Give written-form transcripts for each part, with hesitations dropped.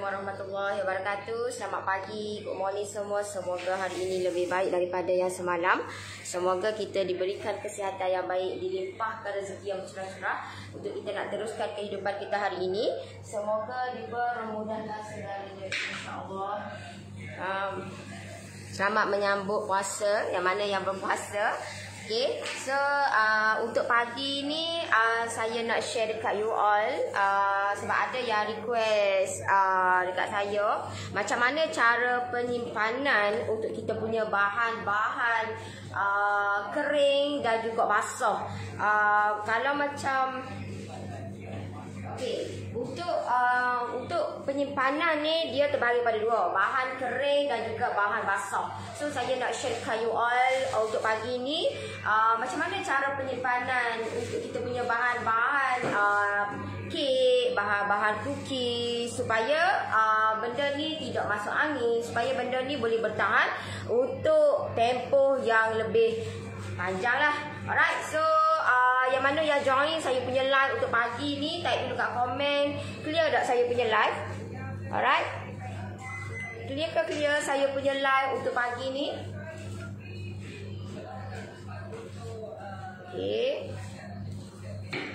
warahmatullahi wabarakatuh. Selamat pagi, good morning semua. Semoga hari ini lebih baik daripada yang semalam. Semoga kita diberikan kesihatan yang baik, dilimpahkan rezeki yang cerah-cerah untuk kita nak teruskan kehidupan kita hari ini. Semoga dipermudahkan segalanya, insya-Allah. Selamat menyambut puasa yang mana yang berpuasa. Okay, so untuk pagi ni saya nak share dekat you all sebab ada yang request dekat saya macam mana cara penyimpanan untuk kita punya bahan-bahan kering dan juga basah. Kalau macam okay, untuk penyimpanan ni dia terbagi pada dua, bahan kering dan juga bahan basah. So saya nak share dekat you all untuk pagi ni macam mana cara penyimpanan untuk kita punya bahan-bahan kek, bahan-bahan cookies supaya benda ni tidak masuk angin, supaya benda ni boleh bertahan untuk tempoh yang lebih panjang lah. Alright, so yang mana yang join saya punya live untuk pagi ni, type dulu kat komen, clear tak saya punya live? Alright, clear ke clear saya punya live untuk pagi ni? Okay.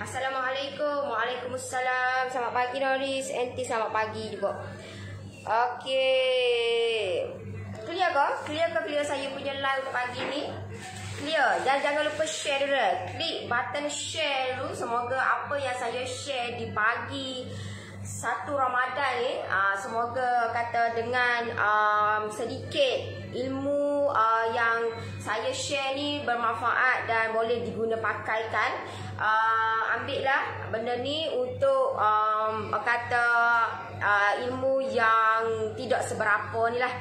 Assalamualaikum. Waalaikumsalam. Selamat pagi Noris. Enti selamat pagi juga. Okay, clear ke? Clear saya punya live untuk pagi ni? Clear. Dan jangan lupa share dulu. Klik button share dulu. Semoga apa yang saya share di pagi 1 Ramadan ni, semoga kata dengan sedikit ilmu yang saya share ni bermanfaat dan boleh diguna pakaikan. Ambillah benda ni untuk kata ilmu yang tidak seberapa ni lah.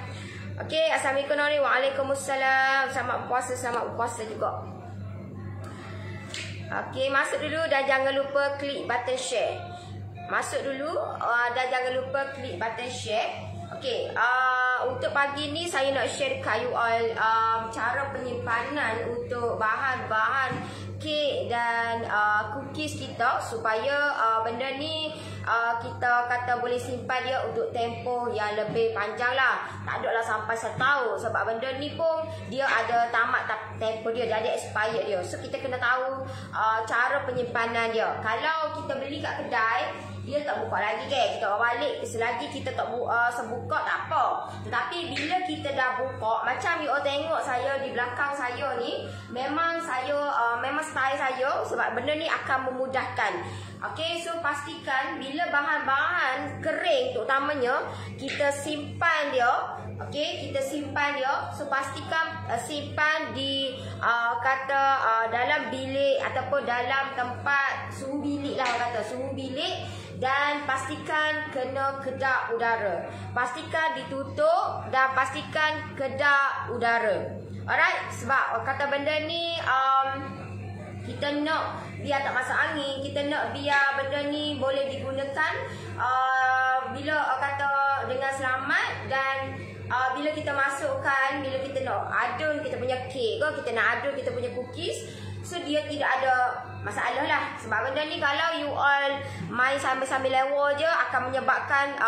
Okey, assalamualaikum Nori. Waalaikumsalam. Selamat puasa juga. Okey, masuk dulu dan jangan lupa klik button share. Masuk dulu dan jangan lupa klik button share. Okey, untuk pagi ni saya nak share kat you all cara penyimpanan untuk bahan-bahan kek dan cookies kita supaya benda ni kita kata boleh simpan dia untuk tempoh yang lebih panjang lah. Tak ada lah sampai setahun sebab benda ni pun dia ada tamat tempoh dia ada expired dia. So kita kena tahu cara penyimpanan dia. Kalau kita beli kat kedai, dia tak buka lagi kan, kita bawa balik selagi kita tak sebuka tak apa. Tetapi bila kita dah buka, macam you all tengok saya di belakang saya ni, memang saya memang style saya sebab benda ni akan memudahkan. Okey, so pastikan bila bahan-bahan kering terutamanya kita simpan dia. Okey, kita simpan dia. So pastikan simpan di dalam bilik ataupun dalam tempat suhu bilik lah, kata suhu bilik. Dan pastikan kena kedap udara. Pastikan ditutup dan pastikan kedap udara. Alright, sebab kata benda ni kita nak biar tak masuk angin, kita nak biar benda ni boleh digunakan bila kata dengan selamat. Dan bila kita masukkan, bila kita nak adun kita punya kek ke, kita nak adun kita punya cookies, so dia tidak ada masalah lah. Sebab benda ni kalau you all main sambil-sambil lewa je akan menyebabkan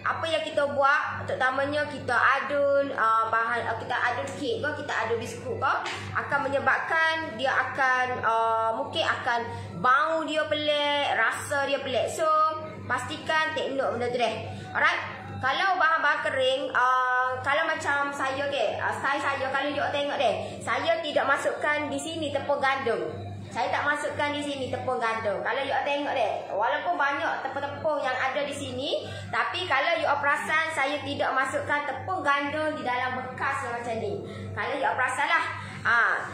apa yang kita buat, terutamanya kita adun bahan, kita adun kek ke, kita adun biskut ke, akan menyebabkan dia akan mungkin akan bau dia pelik, rasa dia pelik. So pastikan take note benda tu deh. Alright, kalau bahan-bahan kering, kalau macam saya style saya, kalau you tengok deh, saya tidak masukkan di sini tepung gandum. Saya tak masukkan di sini tepung gandum. Kalau you tengok deh, walaupun banyak tepung-tepung yang ada di sini, tapi kalau you perasan saya tidak masukkan tepung gandum di dalam bekas macam ni. Kalau you perasan lah.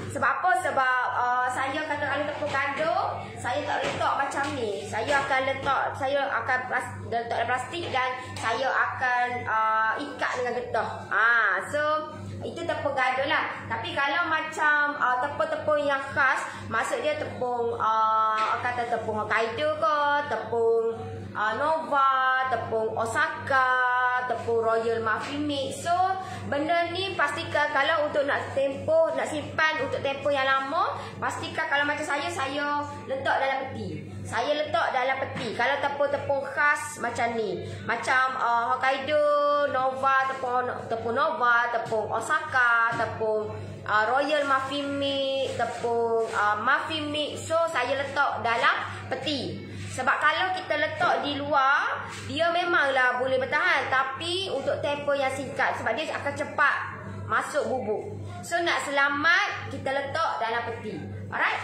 Sebab apa? Sebab saya kata kalau tepung gandum, saya tak letak macam ni. Saya akan letak dalam plastik dan saya akan ikat dengan getah. So itu tepung gandum lah. Tapi kalau macam tepung-tepung yang khas, maksud dia tepung kata tepung Hokkaido ke, tepung Nova, tepung Osaka, tepung royal muffin mix. So benda ni pastikan kalau untuk nak tempoh, nak simpan untuk tempoh yang lama, pastikan kalau macam saya letak dalam peti. Saya letak dalam peti. Kalau tepung-tepung khas macam ni, macam Hokkaido, Nova, tepung Nova, tepung Osaka, tepung royal muffin mix, tepung muffin mix. So saya letak dalam peti. Sebab kalau kita letak di luar, dia memanglah boleh bertahan, tapi untuk tempoh yang singkat, sebab dia akan cepat masuk bubuk. So nak selamat, kita letak dalam peti. Alright?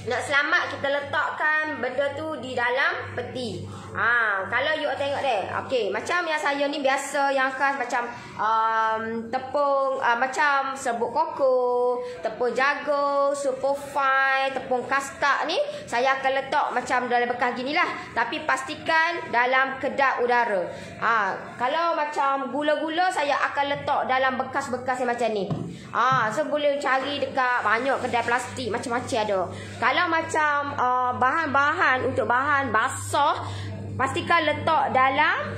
Nak selamat, kita letakkan benda tu di dalam peti. Kalau you tengok deh. Okey, macam yang saya ni biasa yang khas macam tepung macam serbuk koko, tepung jagung, super fine, tepung kastard ni saya akan letak macam dalam bekas ginilah. Tapi pastikan dalam kedap udara. Kalau macam gula-gula saya akan letak dalam bekas-bekas yang macam ni. So boleh cari dekat banyak kedai plastik macam-macam ada. Kalau macam bahan-bahan untuk bahan basah, pastikan letak dalam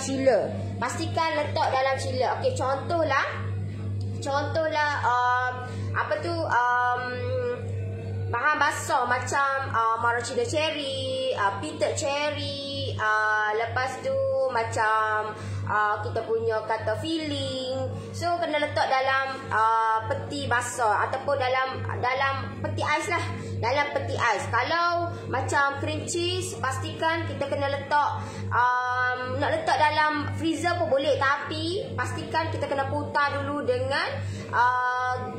chiller. Pastikan letak dalam chiller. Okey, contohlah bahan basah macam maraschino cherry, peanut cherry, lepas tu macam kita punya kata filling. So kena letak dalam peti basah ataupun dalam peti ais lah. Dalam peti ais. Kalau macam cream cheese, pastikan kita kena letak nak letak dalam freezer pun boleh, tapi pastikan kita kena putar dulu dengan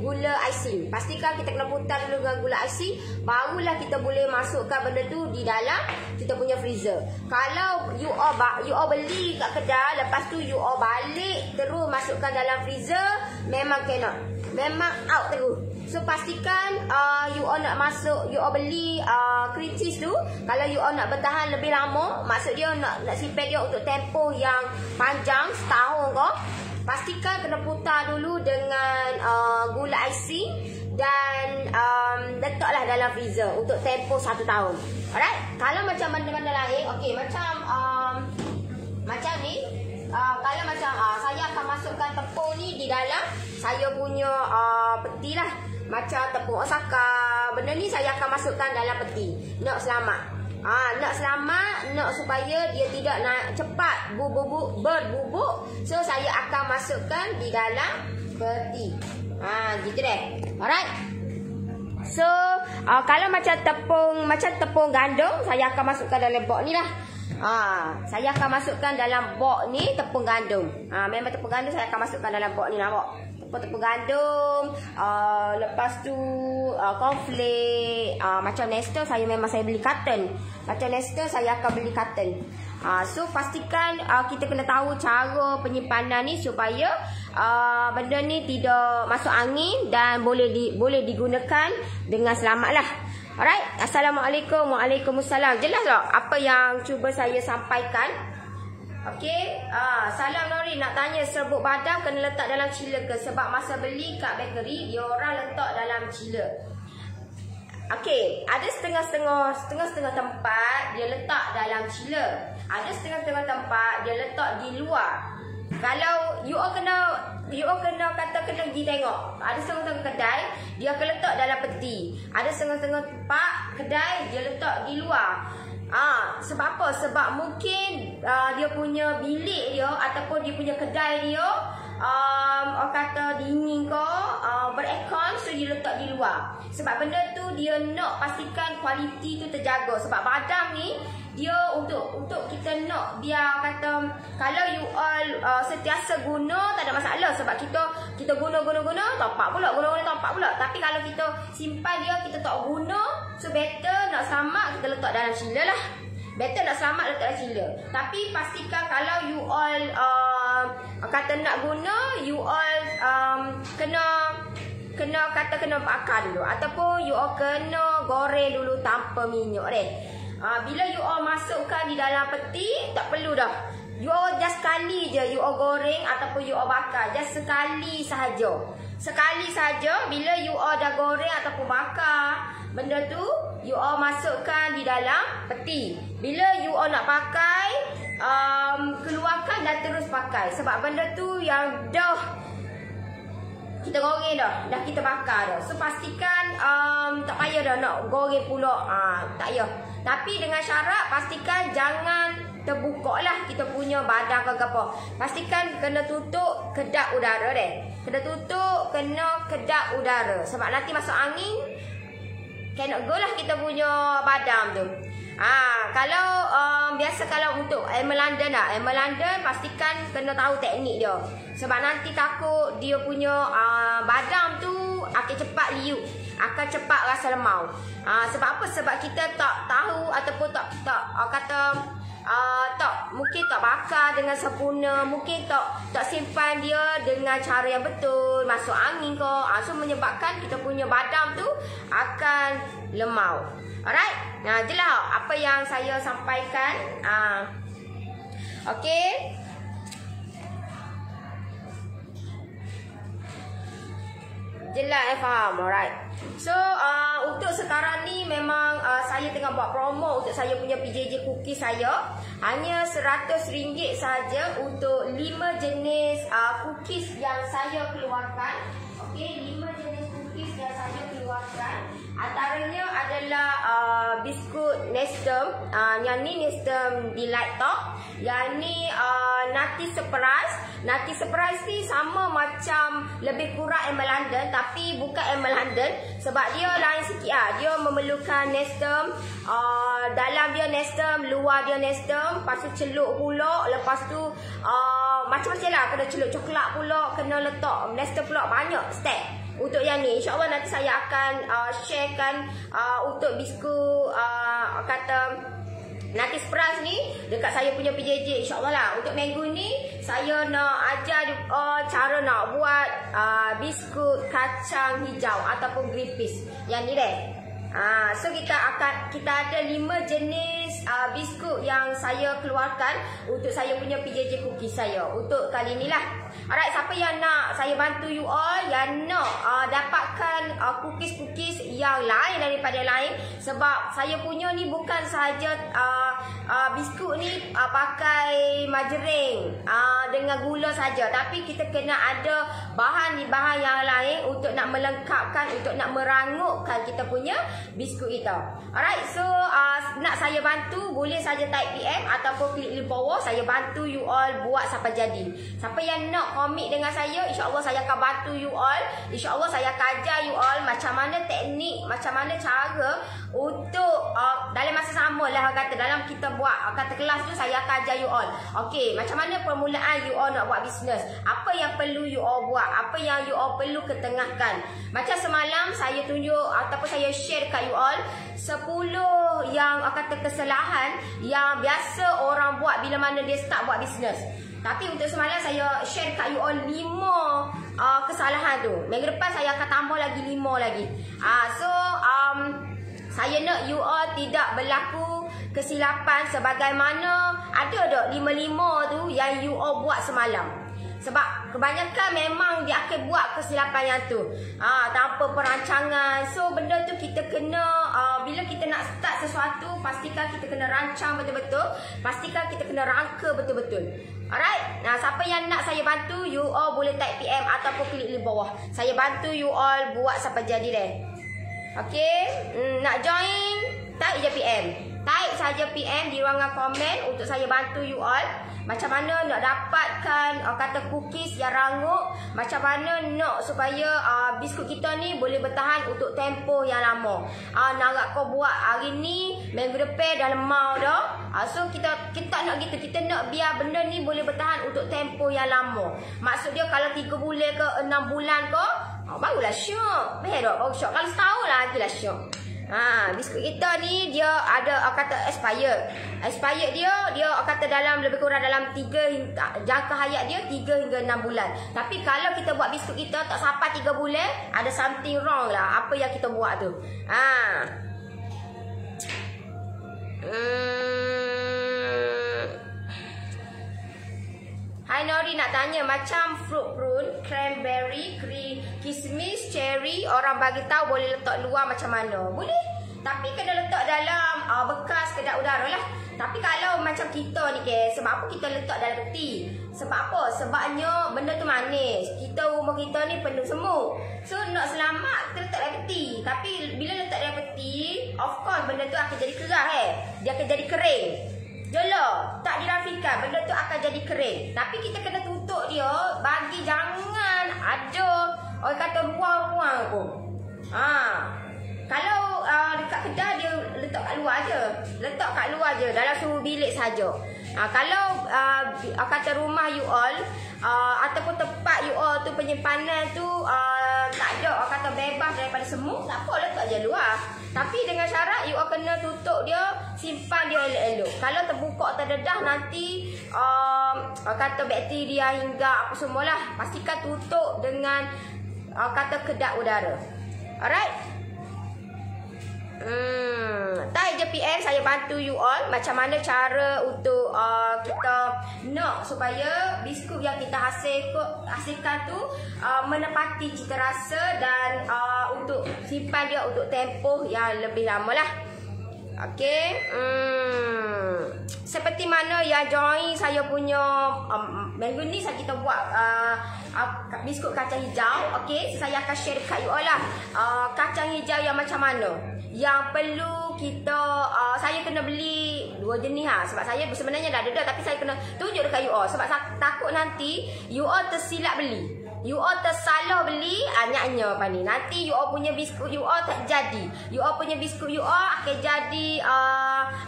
gula icing. Pastikan kita kena putar dulu dengan gula icing, barulah kita boleh masukkan benda tu di dalam kita punya freezer. Kalau you all beli kat kedai, lepas tu you all balik terus masukkan dalam freezer, memang cannot. Memang out terus. So pastikan you all nak masuk, you all beli cream cheese tu, kalau you all nak bertahan lebih lama, maksud dia nak simpan dia untuk tempoh yang panjang, setahun ke, pastikan kena putar dulu dengan gula icing dan letaklah dalam freezer untuk tempoh 1 tahun. Alright? Kalau macam benda-benda lain, okey, macam ni, kalau macam saya akan masukkan tepung ni di dalam saya punya peti lah. Macam tepung Osaka, benda ni saya akan masukkan dalam peti. Nak selamat. Nak supaya dia tidak cepat berbubuk. So saya akan masukkan di dalam peti. Gitu deh. Alright. So kalau macam tepung gandum, saya akan masukkan dalam box ni lah. Saya akan masukkan dalam box ni tepung gandum. Memang tepung gandum saya akan masukkan dalam box ni lah, box. Tepung gandum, lepas tu cornflake, macam Nestle saya beli carton. Macam Nestle saya akan beli carton. So pastikan kita kena tahu cara penyimpanan ni supaya benda ni tidak masuk angin dan boleh digunakan dengan selamat lah. Alright, Assalamualaikum, Waalaikumsalam. Jelas tak apa yang cuba saya sampaikan? Okey, salam Nori, nak tanya serbuk badam kena letak dalam chiller ke? Sebab masa beli kat bakery, dia orang letak dalam chiller. Okey, ada setengah-setengah tempat dia letak dalam chiller. Ada setengah-setengah tempat dia letak di luar. Kalau you all kena pergi tengok. Ada setengah-setengah kedai dia akan letak dalam peti. Ada setengah-setengah tempat kedai dia letak di luar. Sebab apa? Sebab mungkin dia punya bilik dia ataupun dia punya kedai dia orang kata dingin ke, beraircon, so dia letak di luar. Sebab benda tu dia nak pastikan kualiti tu terjaga. Sebab badam ni dia untuk kita nak biar kata kalau you all sentiasa guna tak ada masalah, sebab kita guna tampak pula, guna tampak pula. Tapi kalau kita simpan dia, kita tak guna, so better nak selamat kita letak dalam chiller lah. Better nak selamat letak dalam chiller. Tapi pastikan kalau you all kata nak guna, you all kena bakar dulu, ataupun you all kena goreng dulu tanpa minyak deh. Bila you all masukkan di dalam peti, tak perlu dah. You all just sekali je you all goreng ataupun you all bakar. Just sekali sahaja. Sekali sahaja bila you all dah goreng ataupun bakar, benda tu you all masukkan di dalam peti. Bila you all nak pakai, keluarkan dan terus pakai. Sebab benda tu yang dah kita goreng dah kita bakar dah. So pastikan tak payah dah nak goreng pula. Tak payah. Tapi dengan syarat pastikan jangan terbuka lah kita punya badan ke apa. Pastikan kena tutup kedap udara deh. Kena tutup, kena kedap udara. Sebab nanti masuk angin cannot go lah kita punya badan tu. Kalau biasa kalau untuk Emma London lah, Emma London pastikan kena tahu teknik dia. Sebab nanti takut dia punya badam tu akan cepat liuk, akan cepat rasa lemau. Sebab apa? Sebab kita tak tahu ataupun tak mungkin tak bakar dengan sempurna, mungkin tak simpan dia dengan cara yang betul, masuk angin ke. So menyebabkan kita punya badam tu akan lemau. Alright. Jelas apa yang saya sampaikan. Okay. Jelas faham. Alright. So untuk sekarang ni memang saya tengah buat promo untuk saya punya PJJ cookies saya. Hanya RM100 saja untuk 5 jenis cookies yang saya keluarkan. Okey, 5 jenis cookies yang saya keluarkan. Antaranya adalah biskut Nestum. Yang ni Nestum Delight Top. Yang ni Nutty Surprise. Nutty Surprise ni sama macam lebih kurang Emma London, tapi bukan Emma London sebab dia lain sikit lah. Dia memerlukan Nestum, dalam dia Nestum, luar dia Nestum, lepas tu celup pula, lepas tu macam-macam lah, kena celup coklat pula, kena letak Nestum pula, banyak step. Untuk yang ni InsyaAllah nanti saya akan sharekan untuk biskut Nutty Surprise ni dekat saya punya PJJ InsyaAllah lah. Untuk minggu ni saya nak ajar cara nak buat biskut kacang hijau ataupun green peas. Yang ni deh. So kita ada 5 jenis biskut yang saya keluarkan untuk saya punya PJJ cookies saya untuk kali ni lah. Alright, siapa yang nak saya bantu you all yang nak dapatkan cookies-cookies yang lain daripada lain, sebab saya punya ni bukan sahaja biskut ni pakai margarin dengan gula saja, tapi kita kena ada bahan yang lain untuk nak melengkapkan, untuk nak merangkupkan kita punya biskut kita. Alright, so nak saya bantu boleh saja type PM ataupun klik link bawah, saya bantu you all buat sampai jadi. Siapa yang nak komit dengan saya, InsyaAllah saya akan bantu you all. InsyaAllah saya akan ajar you all macam mana teknik, macam mana cara untuk dalam masa sama lah kata, dalam kita buat kata kelas tu saya akan ajar you all. Okay, macam mana permulaan you all nak buat bisnes, apa yang perlu you all buat, apa yang you all perlu ketengahkan. Macam semalam saya tunjuk ataupun saya share kat you all 10 yang kata kesalahan yang biasa orang buat bila mana dia start buat bisnes. Tapi untuk semalam saya share kat you all 5 kesalahan tu. Minggu depan saya akan tambah lagi 5 lagi. Saya nak you all tidak berlaku kesilapan sebagaimana ada tak 5 tu yang you all buat semalam. Sebab kebanyakan memang dia akan buat kesilapan yang tu tanpa perancangan. So benda tu kita kena bila kita nak start sesuatu, pastikan kita kena rancang betul-betul, pastikan kita kena rangka betul-betul. Alright, siapa yang nak saya bantu, you all boleh type PM ataupun klik link bawah. Saya bantu you all buat sampai jadi deh. Okay, nak join type je PM. Type saja PM di ruangan komen untuk saya bantu you all. Macam mana nak dapatkan kata cookies yang rangup, macam mana nak supaya biskut kita ni boleh bertahan untuk tempoh yang lama. Nak kau buat hari ni, minggu depan dah lemau dah. So kita nak gitu, kita nak biar benda ni boleh bertahan untuk tempoh yang lama. Maksud dia kalau 3 bulan ke 6 bulan ke, barulah syok. Baru syok. Kalau setahun lagi lah syok. Biskut kita ni dia ada kata expired. Expired dia kata dalam lebih kurang dalam 3 jangka hayat dia 3 hingga 6 bulan. Tapi kalau kita buat biskut kita tak sampai 3 bulan, ada something wrong lah apa yang kita buat tu. Hai Nori nak tanya macam fruit prune, cranberry, kismis, cherry, orang bagi tahu boleh letak luar macam mana? Boleh. Tapi kena letak dalam bekas kedap udara lah. Tapi kalau macam kita ni ke, sebab apa kita letak dalam peti? Sebab apa? Sebabnya benda tu manis. Rumah kita ni penuh semut. So nak selamat kita letak dalam peti. Tapi bila letak dalam peti, of course benda tu akan jadi keras Dia akan jadi kering. Jelah, tak dirafikan, benda tu akan jadi kering. Tapi kita kena tutup dia, bagi jangan ada orang kata ruang-ruang pun. Kalau dekat kedai dia letak kat luar je. Letak kat luar je, dalam suhu bilik saja. Kalau kata rumah you all ataupun tempat you all tu penyimpanan tu tak ada kata bebas daripada semut, tak apa letak je luar. Tapi dengan syarat you all kena tutup dia, simpan dia elok-elok. Kalau terbuka terdedah nanti kata bakteria hingga apa semualah, pastikan tutup dengan kata kedap udara. Alright. Tak je PM, saya bantu you all macam mana cara untuk kita nak supaya biskut yang kita hasilkan tu menepati cita rasa dan untuk simpan dia untuk tempoh yang lebih lama lah. Okey. Seperti mana yang join saya punya minggu ni kita buat biskut kacang hijau. Okey, saya akan share dekat you all lah. Kacang hijau yang macam mana yang perlu kita saya kena beli 2 jenis sebab saya sebenarnya dah ada tapi saya kena tunjuk dekat you all sebab takut nanti you all tersilap beli. You all tersalah beli anyaknya apa ni. Nanti you all punya biskut you all tak jadi. You all punya biskut you all akan jadi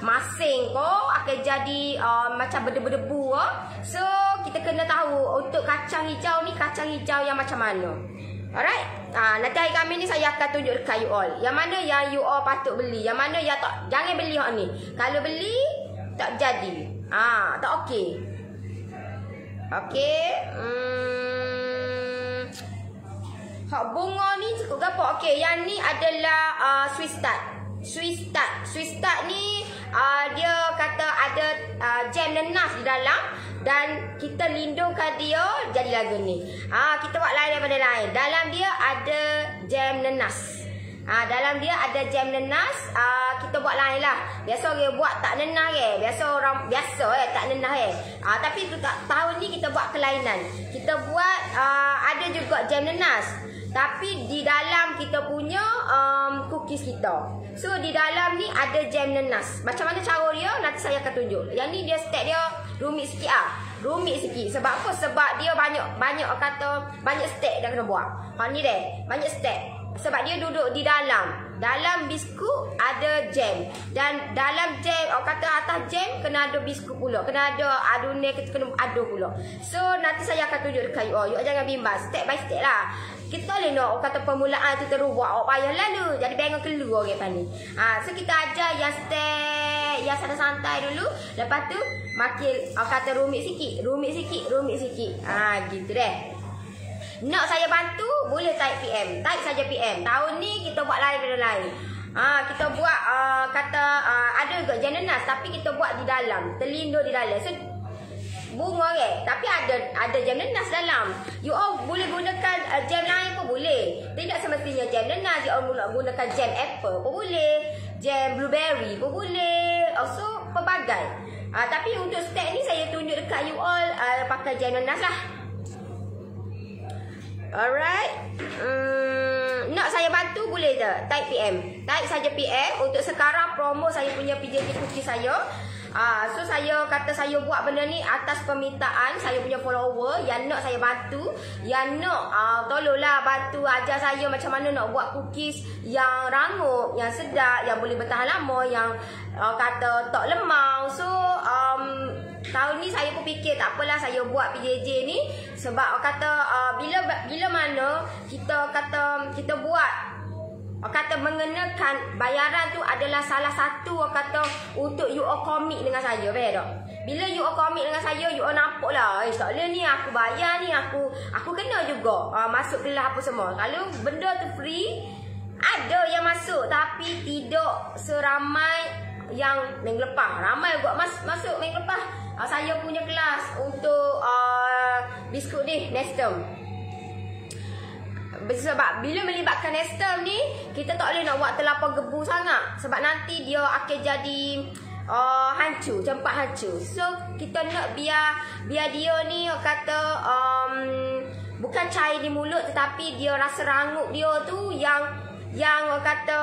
masing akan jadi macam berdebu-debu So kita kena tahu untuk kacang hijau ni kacang hijau yang macam mana. Alright. Nanti hari kami ni saya akan tunjuk dekat you all. Yang mana yang you all patut beli, yang mana yang tak, jangan beli hak ni. Kalau beli tak jadi. Tak okey. Okey. Hak bunga ni cukup gapo? Okey, yang ni adalah Swiss Start. Swiss Start ni dia kata ada jam nenas di dalam dan kita lindungkan dia jadi lagu ni. Kita buat lain daripada lain. Dalam dia ada jam nenas. Dalam dia ada jam nenas. Kita buat lain lah. Biasa orang buat tak nenas biasa orang biasa tak nenas tapi tu tak, tahun ni kita buat kelainan. Kita buat ada juga jam nenas. Tapi di dalam kita punya cookies kita. So di dalam ni ada jam nenas. Macam mana cara dia nanti saya akan tunjuk. Yang ni dia step dia rumit sikit Rumit sikit. Sebab apa? Sebab dia banyak kata banyak step dia kena buat. Ni deh, banyak step. Sebab dia duduk di dalam. Dalam biskut ada jam. Dan dalam jam, kata atas jam kena ada biskut pula. Kena ada adunan, kena aduk pula. So nanti saya akan tunjuk dekat you all. You all jangan bimbang, step by step lah. Kita boleh nak kata permulaan tu terus buat awak payah lalu. Jadi bengang keluar orang ni. So kita ajar yang step yang santai-santai dulu. Lepas tu makin kata rumit sikit. Gitu deh. Nak saya bantu boleh type PM. Type saja PM. Tahun ni kita buat lain daripada lain. Kita buat kata ada juga jam nenas tapi kita buat di dalam, terlindung di dalam. So bunga tapi ada jam nenas dalam. You all boleh gunakan jam lain pun boleh. Tidak semestinya jam nenas. You all gunakan jam apple pun boleh. Jam blueberry pun boleh. Also pelbagai. Tapi untuk step ni saya tunjuk dekat you all pakai jam nenas lah. Alright. Nak saya bantu boleh je. Type PM. Type saja PM. Untuk sekarang promo saya punya PJJ cookie saya. So saya kata saya buat benda ni atas permintaan saya punya follower yang nak saya bantu, yang nak tolonglah bantu ajar saya macam mana nak buat cookies yang rangup, yang sedap, yang boleh bertahan lama, yang kata tak lemau. So tahun ni saya pun fikir tak apalah saya buat PJJ ni sebab kata bila mana kita kata kita buat kata mengenakan bayaran tu adalah salah satu kata untuk you all komit dengan saya, betul tak? Bila you all komit dengan saya, you all nampak lah, tak boleh ni aku bayar ni, aku kena juga masuk kelas apa semua. Kalau benda tu free, ada yang masuk tapi tidak seramai yang minggu lepas. Ramai juga masuk minggu lepas. Saya punya kelas untuk biskut ni Nestum. Sebab bila melibatkan Nestum ni, kita tak boleh nak buat terlampau gebu sangat. Sebab nanti dia akan jadi hancur, cepat hancur. So kita nak biar dia ni kata bukan cair di mulut, tetapi dia rasa rangup dia tu yang kata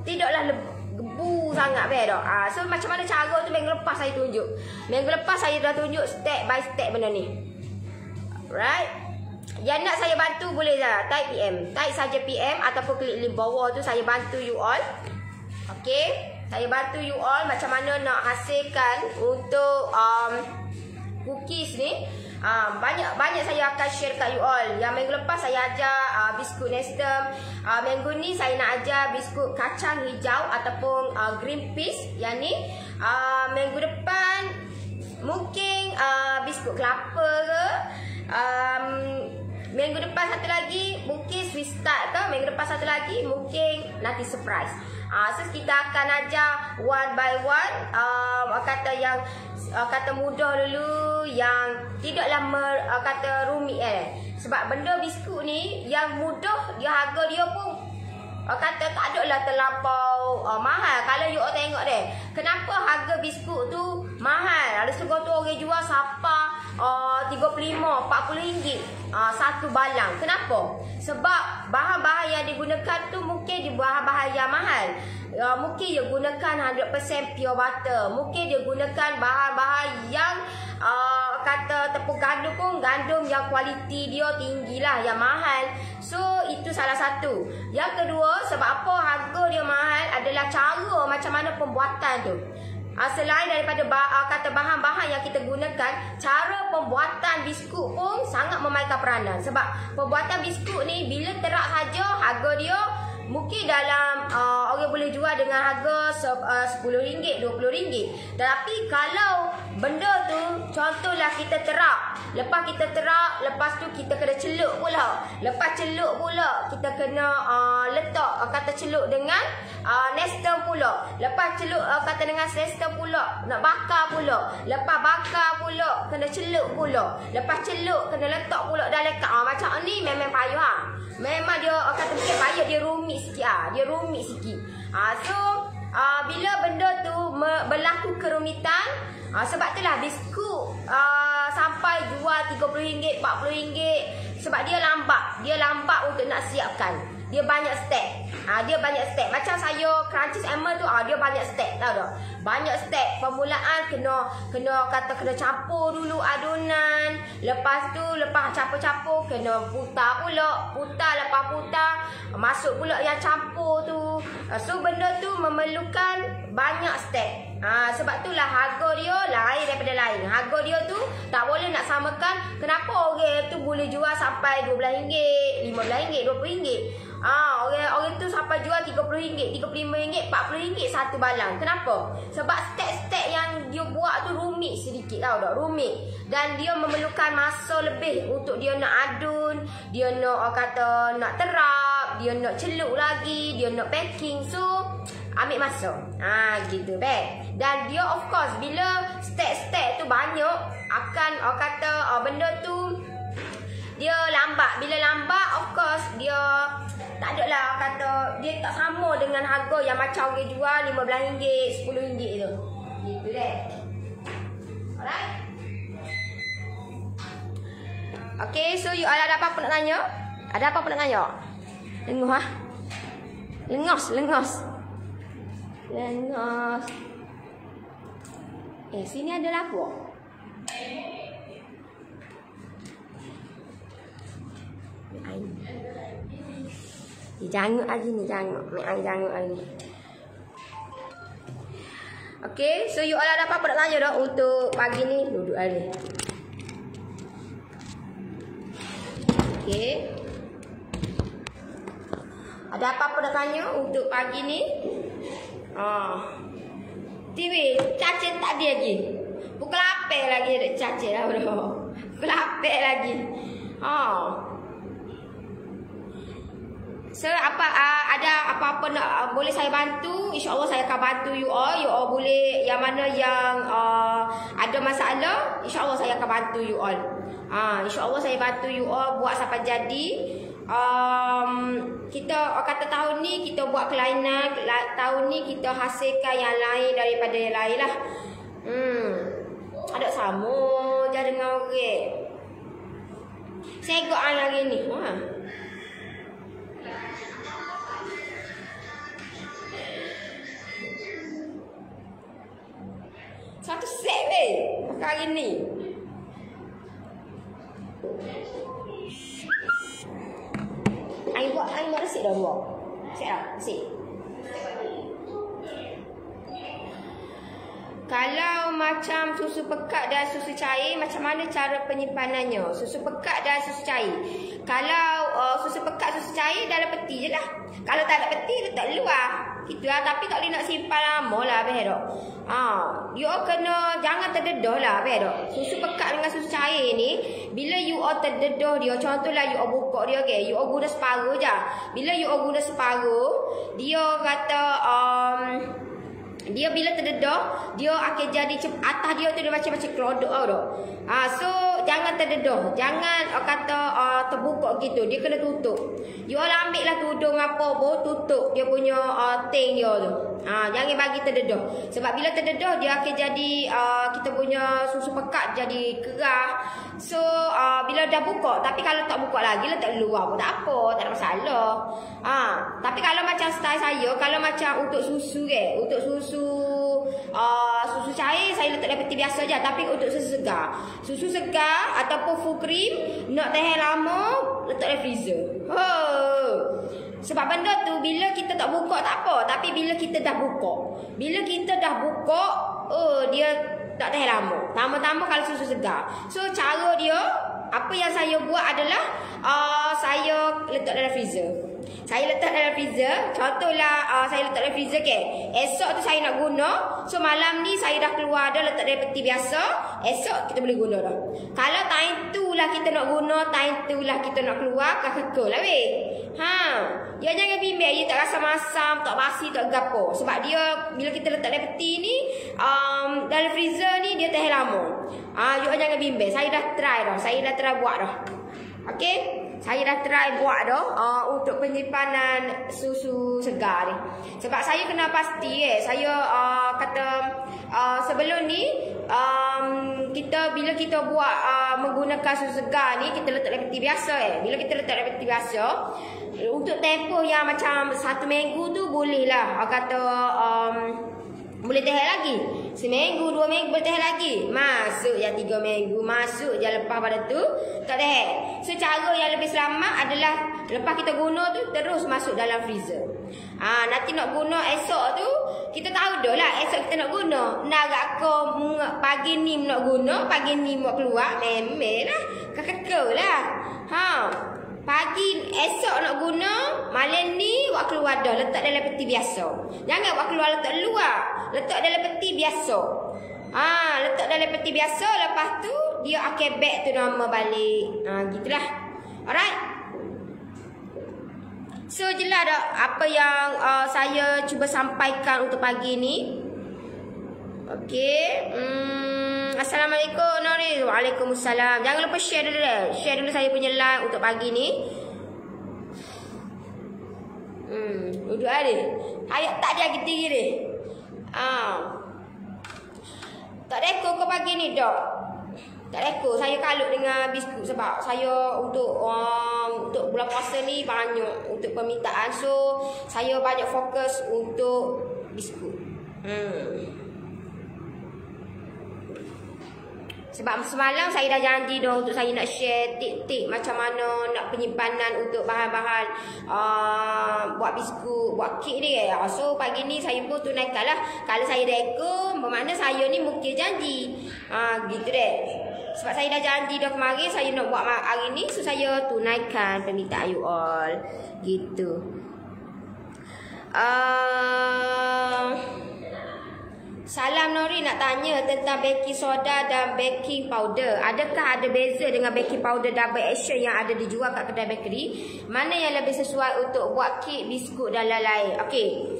tidaklah gebu sangat dah. So macam mana cara tu minggu lepas saya tunjuk. Minggu lepas saya dah tunjuk step by step benda ni. Right? Yang nak saya bantu boleh lah type PM. Type saja PM ataupun klik link bawah tu, saya bantu you all. Okay, saya bantu you all macam mana nak hasilkan untuk cookies ni. Banyak saya akan share kat you all. Yang minggu lepas saya ajar biskut Nestum. Minggu ni saya nak ajar biskut kacang hijau ataupun green peas. Yang ni minggu depan mungkin biskut kelapa ke. Minggu depan satu lagi mungkin Swiss tart ke. Minggu depan satu lagi mungkin nanti surprise. So kita akan ajar one by one. Kata yang kata mudah dulu, yang tidaklah kata rumit Sebab benda biskut ni yang mudah, dia harga dia pun kata tak adalah terlampau mahal. Kalau you all tengok deh, kenapa harga biskut tu mahal? Ada setengah tu orang jual sapa 35-40 ringgit satu balang. Kenapa? Sebab bahan-bahan yang digunakan tu mungkin di bahan-bahan yang mahal. Mungkin dia gunakan 100% pure butter. Mungkin dia gunakan bahan-bahan yang kata tepung gandum pun gandum yang kualiti dia tinggi lah, yang mahal. So itu salah satu. Yang kedua, sebab apa harga dia mahal adalah cara macam mana pembuatan tu. Selain daripada kata bahan-bahan yang kita gunakan, cara pembuatan biskut pun sangat memainkan peranan. Sebab pembuatan biskut ni bila terak saja, harga dia mungkin dalam orang boleh jual dengan harga RM10, RM20. Tetapi kalau benda tu contohlah kita terak, lepas kita terak, lepas tu kita kena celup pula. Lepas celup pula kita kena letak kata celup dengan Nestum pula. Lepas celup kata dengan Nestum pula, nak bakar pula. Lepas bakar pula kena celup pula. Lepas celup kena letak pula dalam macam ni memang payah. Memang dia kata sikit payah, dia rumit sikit dia rumit sikit. So bila benda tu berlaku kerumitan, sebab itulah biskut sampai jual RM30, RM40. Sebab dia lambat untuk nak siapkan. Dia banyak step. Macam saya Crunchies Emmer tu, dia banyak step, tahu tak? Banyak step. Permulaan kena campur dulu adunan. Lepas tu lepas campur kena putar pula. Lepas putar masuk pula yang campur tu. So benda tu memerlukan banyak step. Sebab itulah harga dia lain daripada lain. Harga dia tu tak boleh nak samakan. Kenapa orang tu boleh jual sampai RM12, RM15, RM20? Orang tu sampai jual RM30, RM35, RM40 satu balang. Kenapa? Sebab step-step yang dia buat tu rumit sedikit, tahu tak? Rumit. Dan dia memerlukan masa lebih untuk dia nak adun, dia nak nak terap, dia nak celup lagi, dia nak packing. So ambil masa. Gitu baik. Dan dia of course bila step-step tu banyak, akan benda tu dia lambat. Bila lambat of course dia tak adalah dia tak sama dengan harga yang macam orang jual RM15, RM10 tu. Gitu deh. Alright. Okay, so you ada apa-apa nak tanya? Ada apa-apa nak tanya? Lengos Lengos. Sini ada lapu. Jangan lagi ni, jangan lagi. Okay, so you all ada apa-apa nak tanya dah untuk pagi ni? Duduk lagi. Okay. Ada apa-apa nak tanya untuk pagi ni? TV, cacing tak ada lagi. Pukul 8 lagi ada cacing lah bro. Pukul 8 lagi. So ada apa-apa nak boleh saya bantu, insya-Allah saya akan bantu you all. You all boleh yang mana yang ada masalah, insya-Allah saya akan bantu you all. InsyaAllah saya bantu you all buat sampai jadi. Kita kata tahun ni kita buat kelainan, tahun ni kita hasilkan yang lain daripada yang lain lah. Ada sama je dengan orang. Saya gok hari ni. Satu set weh hari ni. Air buat resik dah dua. Resik dah, resik. Kalau macam susu pekat dan susu cair, macam mana cara penyimpanannya? Susu pekat dan susu cair. Kalau susu pekat, susu cair dalam peti je lah. Kalau tak ada peti, letak luar. Gitu lah. Tapi tak boleh nak simpan lama lah, habis dok. You all kena, jangan terdedah lah, habis dok. Susu pekat dengan susu cair ni, bila you all terdedah dia, contohlah you all buka dia, okay? You all guna separuh je. Bila you all guna separuh, dia kata, dia bila terdedah, dia akan jadi atas dia tu dia macam kelodok tau dok. So jangan terdedah, jangan kata terbuka gitu, dia kena tutup. You all ambil lah tudung apa pun, tutup dia punya tank dia tu. Jangan bagi terdedah. Sebab bila terdedah dia akan jadi kita punya susu pekat jadi kerah. So bila dah buka, tapi kalau tak buka lagi letak luar pun tak apa, tak ada masalah. Tapi kalau macam style saya, kalau macam untuk susu ke, untuk susu cair saya letak dalam peti biasa je. Tapi untuk susu segar ataupun full cream nak tahan lama, letak dalam freezer. Sebab benda tu bila kita tak buka tak apa, tapi bila kita dah buka, dia tak tahan lama. Tambah-tambah kalau susu segar. So cara dia, apa yang saya buat adalah saya letak dalam freezer. Contohlah saya letak dalam freezer ke. Esok tu saya nak guna. So malam ni saya dah keluar dah, letak dalam peti biasa. Esok kita boleh guna dah. Kalau time tu lah kita nak guna, time tu lah kita nak keluar, kekal lah weh. Dia jangan bimbang, dia tak rasa masam, tak basi, tak gapo. Sebab dia bila kita letak dalam peti ni, dalam freezer ni dia tahan lama. You jangan bimbang. Saya dah try buat dah. Okey? Saya dah try buat dah untuk penyimpanan susu segar ni. Sebab saya kena pasti saya kata sebelum ni bila kita buat menggunakan susu segar ni, kita letak dalam peti biasa Bila kita letak dalam peti biasa, untuk tempoh yang macam 1 minggu tu boleh lah kata boleh tahan lagi. Seminggu, 2 minggu boleh tahan lagi. Masuk yang 3 minggu, masuk je lepas pada tu tak tahan. So cara yang lebih selamat adalah lepas kita guna tu terus masuk dalam freezer. Nanti nak guna esok tu, kita tahu dah lah esok kita nak guna. Nak agak pagi ni nak guna, pagi ni nak keluar, memang lah. Kekal lah. Pagi esok nak guna, malam ni buat keluar dah, letak dalam peti biasa. Jangan buat keluar letak luar, letak dalam peti biasa. Letak dalam peti biasa, lepas tu dia akan back tu nama balik. Gitulah. Alright. So jelas dah apa yang saya cuba sampaikan untuk pagi ni. Okey. Assalamualaikum Nori. Waalaikumsalam. Jangan lupa share dulu deh. Share dulu saya punya live untuk pagi ni. Duduk ada. Ayat tak ada lagi tinggi deh. Tak ada ekor ke pagi ni dok. Tak ada ekor. Saya kalut dengan biskut sebab saya untuk bulan puasa ni banyak untuk permintaan. So saya banyak fokus untuk biskut. Sebab semalam saya dah janji dah untuk saya nak share tip-tip macam mana nak penyimpanan untuk bahan-bahan buat biskut, buat kek ni. So pagi ni saya pun tunaikan lah. Kalau saya dah ekor, bermakna saya ni mungkin janji. Gitu deh. Sebab saya dah janji dah kemarin saya nak buat hari ni. So saya tunaikan permintaan you all. Gitu. Salam Nori ni nak tanya tentang baking soda dan baking powder. Adakah ada beza dengan baking powder double action yang ada dijual kat kedai bakery? Mana yang lebih sesuai untuk buat kek, biskut dan lain-lain? Okey.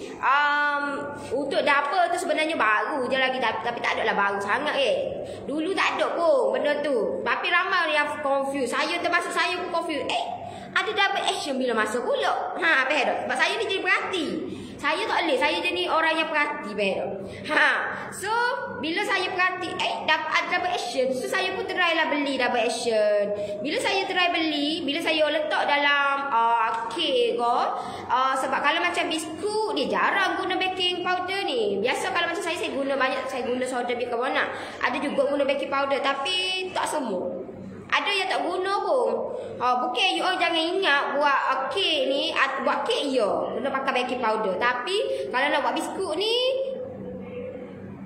Untuk double tu sebenarnya baru je lagi, tapi tak adalah baru sangat Dulu tak ada pun benda tu. Tapi ramai yang confuse. Saya termasuk saya pun confuse. Ada double action bila masuk pula. Faham tak? Sebab saya ni jadi berhati. Saya tak boleh. Saya jadi orang yang perhati. So, bila saya perhati, ada double action. So, saya pun try lah beli double action. Bila saya try beli, bila saya letak dalam kek ke, sebab kalau macam biskut, dia jarang guna baking powder ni. Biasa kalau macam saya guna banyak. Saya guna soda bicarbonate. Ada juga guna baking powder. Tapi, tak semua. Ada yang tak guna pun. Bukan you all jangan ingat buat kek ni, buat kek ya, kena pakai baking powder. Tapi kalau nak buat biskut ni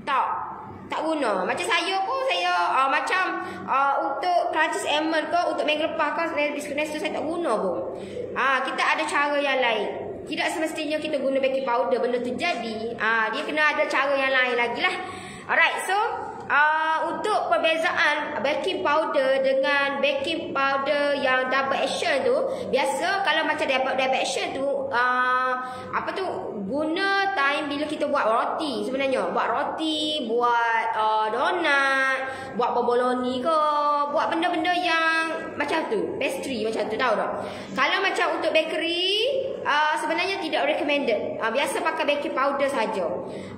tak guna. Macam saya pun macam untuk Crunchies almond ke, untuk minggu lepas kan biskut nasi saya tak guna pun. Kita ada cara yang lain. Tidak semestinya kita guna baking powder benda tu jadi. Dia kena ada cara yang lain lagi lah. Alright, so untuk perbezaan baking powder dengan baking powder yang double action tu, biasa kalau macam double action tu guna time bila kita buat roti sebenarnya. Buat roti, buat donat, buat bomboloni ke, buat benda-benda yang macam tu, pastry macam tu, tahu tak? Kalau macam untuk bakery sebenarnya tidak recommended. Biasa pakai baking powder saja.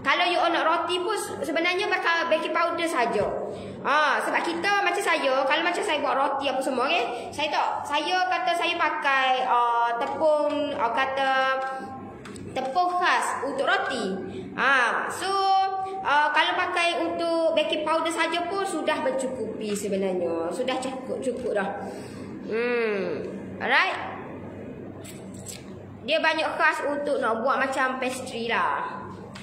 Kalau you nak roti pun sebenarnya pakai baking powder saja. Sebab kita macam saya, kalau macam saya buat roti apa semua saya kata saya pakai tepung khas untuk roti. So kalau pakai untuk baking powder saja pun sudah mencukupi sebenarnya. Sudah cukup dah. Alright. Dia banyak khas untuk nak buat macam pastry lah.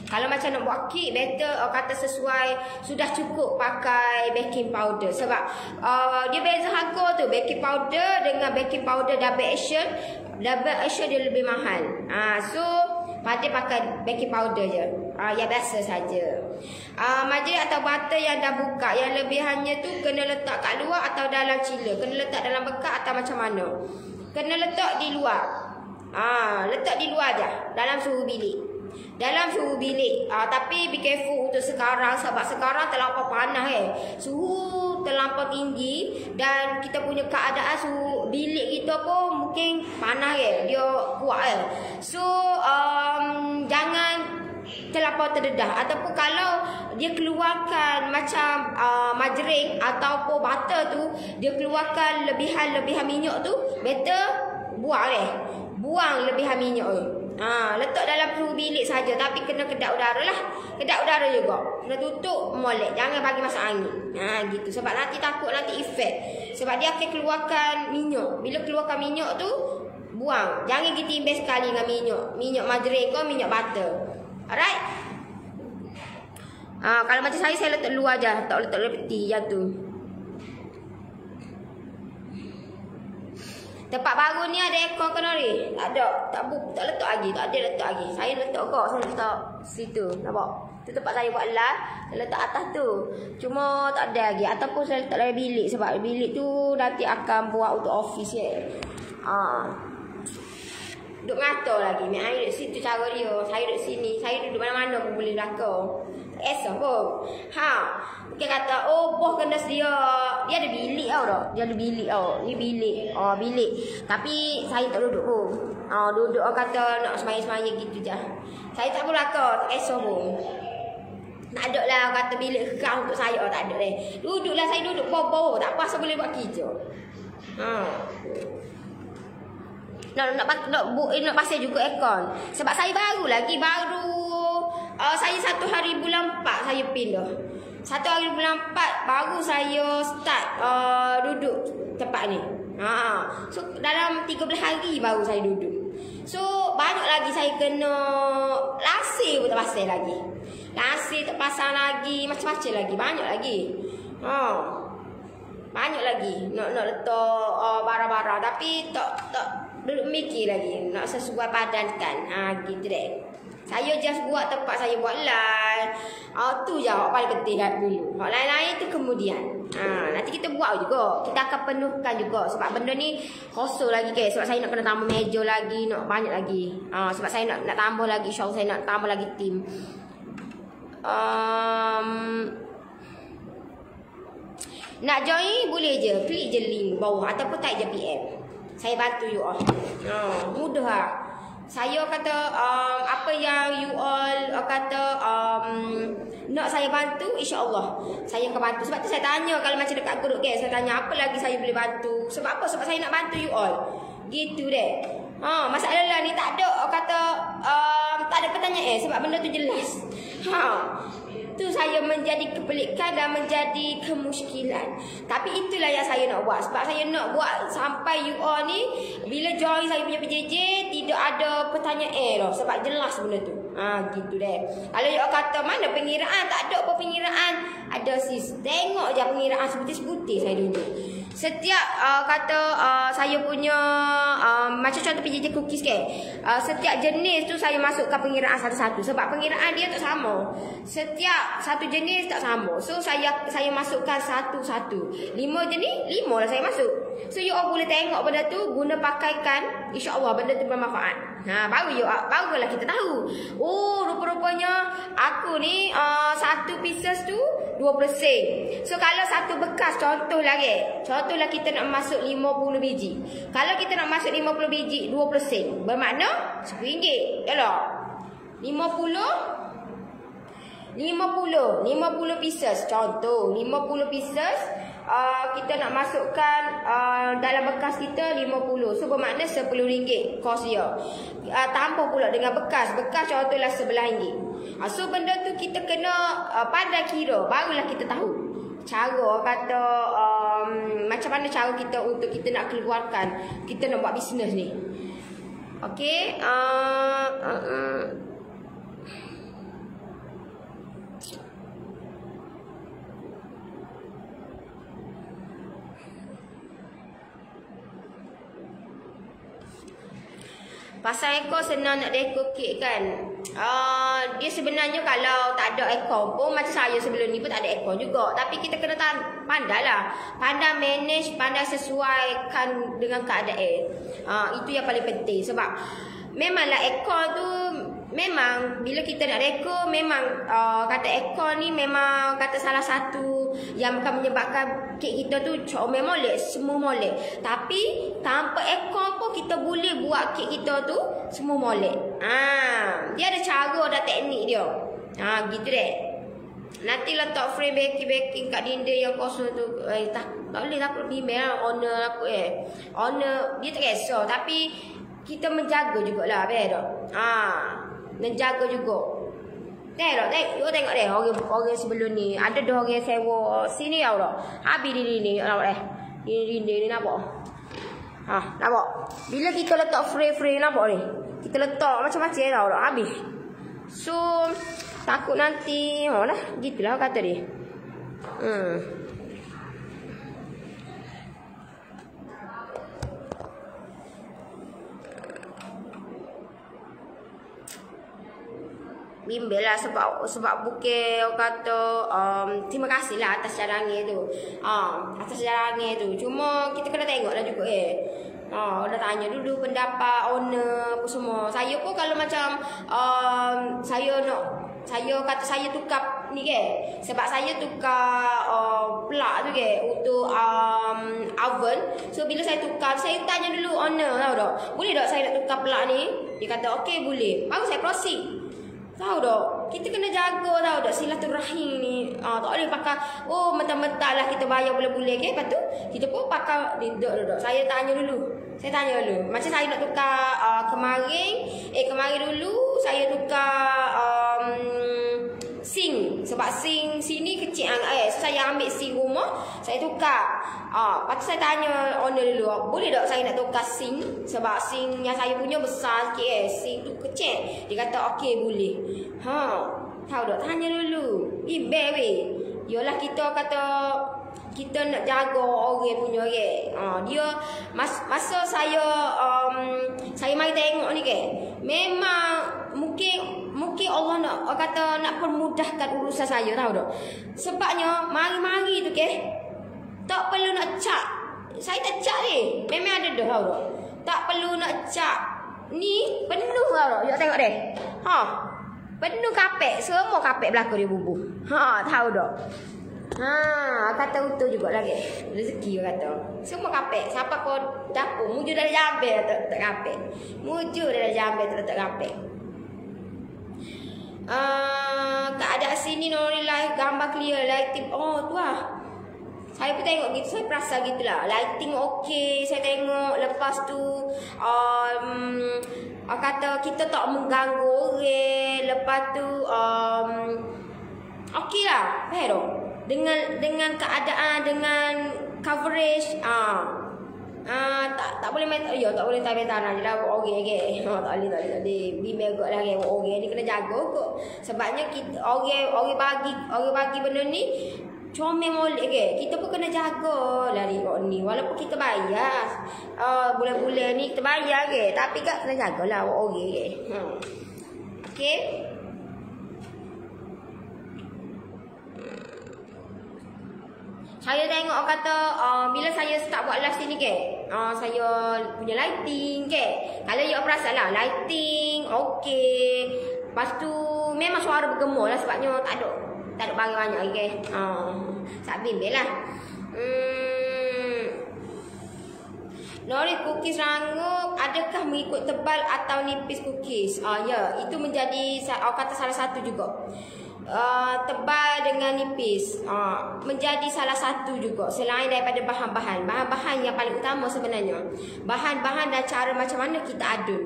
Kalau macam nak buat kek, better kata sesuai, sudah cukup pakai baking powder. Sebab dia beza harga tu. Baking powder dengan baking powder double action. Double action dia lebih mahal. So pada pakai baking powder je. Yang biasa saja. Majlis atau butter yang dah buka, yang lebihannya tu kena letak kat luar atau dalam chiller. Kena letak dalam bekas atau macam mana? Kena letak di luar. Letak di luar je, dalam suhu bilik. Dalam suhu bilik. Tapi be careful untuk sekarang, sebab sekarang terlampau panas Suhu terlampau tinggi dan kita punya keadaan suhu bilik kita pun mungkin panas dia kuat So jangan terlampau terdedah. Ataupun kalau dia keluarkan macam majering ataupun butter tu, dia keluarkan lebihan minyak tu, better buang lebihan minyak tu. Letak dalam suhu bilik saja, tapi kena kedap udara lah. Kedap udara juga. Kena tutup molek, jangan bagi masuk angin. Gitu. Sebab nanti takut efek. Sebab dia akan keluarkan minyak. Bila keluarkan minyak tu, buang. Jangan kita imbas sekali dengan minyak majering ke minyak butter. Alright. Kalau macam saya letak luar je, tak letak peti yang tu. Tempat baru ni ada aircon ke Nori? Tak ada. Tak letak lagi. Tak ada letak lagi. Saya letak kau. Saya letak situ. Nampak? Tu tempat saya buat live. Saya letak atas tu. Cuma tak ada lagi. Ataupun saya letak dalam bilik. Sebab bilik tu nanti akan buat untuk office duduk ngatur lagi. Mek saya duduk situ cara dia. Saya duduk sini. Saya duduk mana-mana pun boleh belakang. Tak esok pun. Mungkin kata, boh kena sedia. Dia ada bilik tau tak? Dia ada bilik tau. Ni bilik. Bilik. Tapi saya tak duduk pun. Duduk kata nak semaya-semaya gitu je. Saya tak pun belakang. Tak esok pun. Tak ada lah kata bilik kekal untuk saya. Tak ada lah. Duduklah saya duduk bobo. Tak apa saya boleh buat kerja. Nak pasal juga aircon. Sebab saya baru saya 1 hari bulan 4 saya pindah. 1 hari bulan 4 baru saya start duduk tempat ni. So dalam 13 hari baru saya duduk. So banyak lagi saya kena lasir pun tak pasal lagi. Lasir tak pasang lagi, macam-macam lagi, banyak lagi. Banyak lagi nak letak barang-barang, tapi tak duduk mikir lagi. Nak sesuai padankan. Gitu deh. Saya just buat tempat saya buat live. Tu je hak paling penting dulu. Hak lain-lain tu kemudian. Nanti kita buat juga. Kita akan penuhkan juga. Sebab benda ni kosong lagi ke. Sebab saya nak kena tambah meja lagi. Nak banyak lagi. Sebab saya nak tambah lagi. InsyaAllah saya nak tambah lagi tim. Nak join boleh je. Klik je link bawah. Ataupun type je PM. Saya bantu you all. Mudah lah. Saya kata apa yang you all kata nak saya bantu, insya-Allah saya akan bantu. Sebab tu saya tanya kalau macam dekat grup guys, saya tanya apa lagi saya boleh bantu. Sebab apa? Sebab saya nak bantu you all. Gitu deh. Masalah lah ni tak ada kata tak ada pertanyaan sebab benda tu jelas. Tu saya menjadi kepelikan dan menjadi kemusykilan. Tapi itulah yang saya nak buat. Sebab saya nak buat sampai you all ni bila join saya punya PJJ tidak ada pertanyaan lah. Sebab jelas benda tu. Gitu deh. Kalau you all kata mana pengiraan, tak ada apa pengiraan. Ada sis. Tengok je pengiraan sebutir-sebutir saya dulu. Setiap kata saya punya macam contoh PJJ cookies ke. Setiap jenis tu saya masukkan pengiraan satu-satu. Sebab pengiraan dia tak sama. Setiap satu jenis tak sama. So saya masukkan satu-satu. 5 jenis, 5 lah saya masuk. So you all boleh tengok benda tu, guna pakaikan, insya-Allah benda tu bermanfaat. Barulah kita tahu. Rupa-rupanya aku ni satu pieces tu 20 sen. So kalau satu bekas contohlah kita nak masuk 50 biji. Kalau kita nak masuk 50 biji 20 sen. Bermakna RM10. Yalah. 50 pieces. Contoh 50 pieces kita nak masukkan dalam bekas kita 50. So bermakna RM10 kos dia. Tambah pula dengan bekas. Bekas contohlah RM11. So benda tu kita kena pandai kira. Barulah kita tahu cara kata macam mana cara kita untuk kita nak keluarkan, kita nak buat bisnes ni. Okey. Pasal ekor senang nak dekor kek kan. Dia sebenarnya kalau tak ada ekor pun macam saya sebelum ni pun tak ada ekor juga. Tapi kita kena pandai lah. Pandai manage, pandai sesuaikan dengan keadaan. Itu yang paling penting. Sebab memanglah ekor tu memang bila kita nak rekod memang kata ekor ni memang kata salah satu yang akan menyebabkan kek kita tu comel molek, semua molek. Tapi tanpa ekor pun kita boleh buat kek kita tu semua molek. Dia ada cara, ada teknik dia. Gitu deh. Nanti letak frame backing kat dinding yang kosong tu. Tak boleh takut bimbang owner aku owner dia tak kisah, tapi kita menjaga jugalah betul. Menjaga juga. Tengok deh orang sebelum ni. Ada dah orang sewa sini tau dah. Habis ni nampak ni nampak. Nampak. Bila kita letak frame nampak ni. Kita letak macam-macam tau dah habis. So takut nanti lah gitulah kata dia. Bimbel lah sebab bukan kata terima kasih lah atas cadangan tu. Atas cadangan tu. Cuma kita kena tengok lah juga dah tanya dulu pendapat owner apa semua. Saya pun kalau macam saya kata saya tukar ni ke. Sebab saya tukar plug tu ke untuk oven. So bila saya tukar, saya tanya dulu owner tahu tak. Boleh tak saya nak tukar plug ni? Dia kata okey boleh. Baru saya proceed. Tahu tak? Kita kena jaga tahu tak silaturahim ni. Tak boleh pakai mentah-mentah lah kita bayar bulan-bulan ke. Lepas tu kita pun pakai duduk. Saya tanya dulu. Macam saya nak tukar kemarin dulu saya tukar sink. Sebab sink sini kecil so saya ambil sink rumah, saya tukar. Lepas tu saya tanya owner dulu, boleh tak saya nak tukar sink? Sebab sink yang saya punya besar sikit sink tu kecil. Dia kata okey boleh. Tahu tak? Tanya dulu. Yalah kita kata kita nak jaga orang punya dia masa saya mari tengok ni ke, memang mungkin Allah nak kata nak permudahkan urusan saya, tahu tak? Sebabnya mari-mari tu ke tak perlu nak cak. Saya tak cak ni. Memang ada dah, tahu tak? Tak perlu nak cak. Ni penuh, tahu tak? Yuk tengok deh. Penuh kapek, semua kapek belakang dia bubuh. Tahu tak? Kata utuh juga lagi. Rezeki kata. Semua kapek. Siapa kau dapur muju dari jambe tak kapek. Muju dari jambe tak kapek. Keadaan sini norilah gambar clear, lighting. Tu lah. Saya pun tengok gitu, saya perasa gitulah. Lighting okey, saya tengok. Lepas tu kata kita tak mengganggu orang. Lepas tu okey lah. Faham tak? Dengan keadaan, dengan coverage, tak boleh main, tak boleh main tanah je lah. Okay. Tak boleh. Bimbel kot lagi. Okay, ni kena jaga kot. Sebabnya kita orang bagi benda ni comel molek ke. Kita pun kena jaga lah ni. Walaupun kita bayar bulan-bulan ni kita bayar ke, tapi kan kena jagalah orang ke. Okay. Saya tengok kata bila saya start buat live sini ke, saya punya lighting ke. Kalau you perasan lah, lighting okey. Lepas tu memang suara bergema lah sebabnya tak ada banyak lagi ke. Tak bimbel lah. Nori cookies rangup, adakah mengikut tebal atau nipis cookies? Ya, itu menjadi kata salah satu juga. Tebal dengan nipis menjadi salah satu juga, selain daripada bahan-bahan yang paling utama sebenarnya. Bahan-bahan dan cara macam mana kita adun.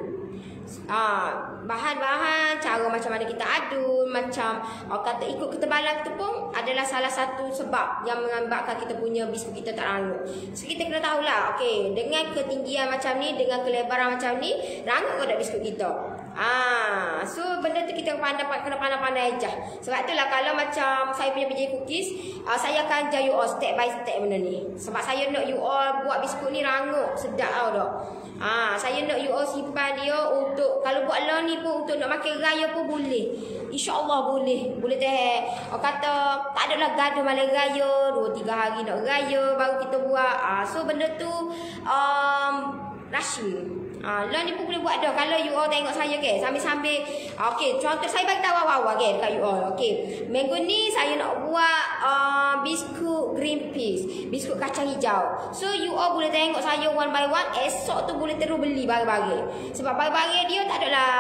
Bahan-bahan, cara macam mana kita adun, macam kata ikut ketebalan tu pun adalah salah satu sebab yang mengakibatkan kita punya biskut kita tak rangup. So kita kena tahulah, okey, dengan ketinggian macam ni, dengan kelebaran macam ni, rangup ke tak biskut kita? So benda tu kita kena pandai-pandai aja. Sebab itulah kalau macam saya punya biji cookies, saya akan ajar you all step by step benda ni. Sebab saya nak you all buat biskut ni rangup, sedap tau tak. Saya nak you all simpan dia untuk kalau buat lah ni pun untuk nak makan raya pun boleh. InsyaAllah boleh. Boleh teh. Kata tak adalah gaduh malam raya, 2-3 hari nak raya baru kita buat. So benda tu rahsia. Lah ni pun boleh buat dah. Kalau you all tengok saya ke, sambil-sambil okey, contoh saya bagi tahu awal-awal ke dekat you all. Okey, minggu ni saya nak buat biskut green peas, biskut kacang hijau. So you all boleh tengok saya one by one. Esok tu boleh terus beli barang-barang. Sebab barang-barang dia tak adalah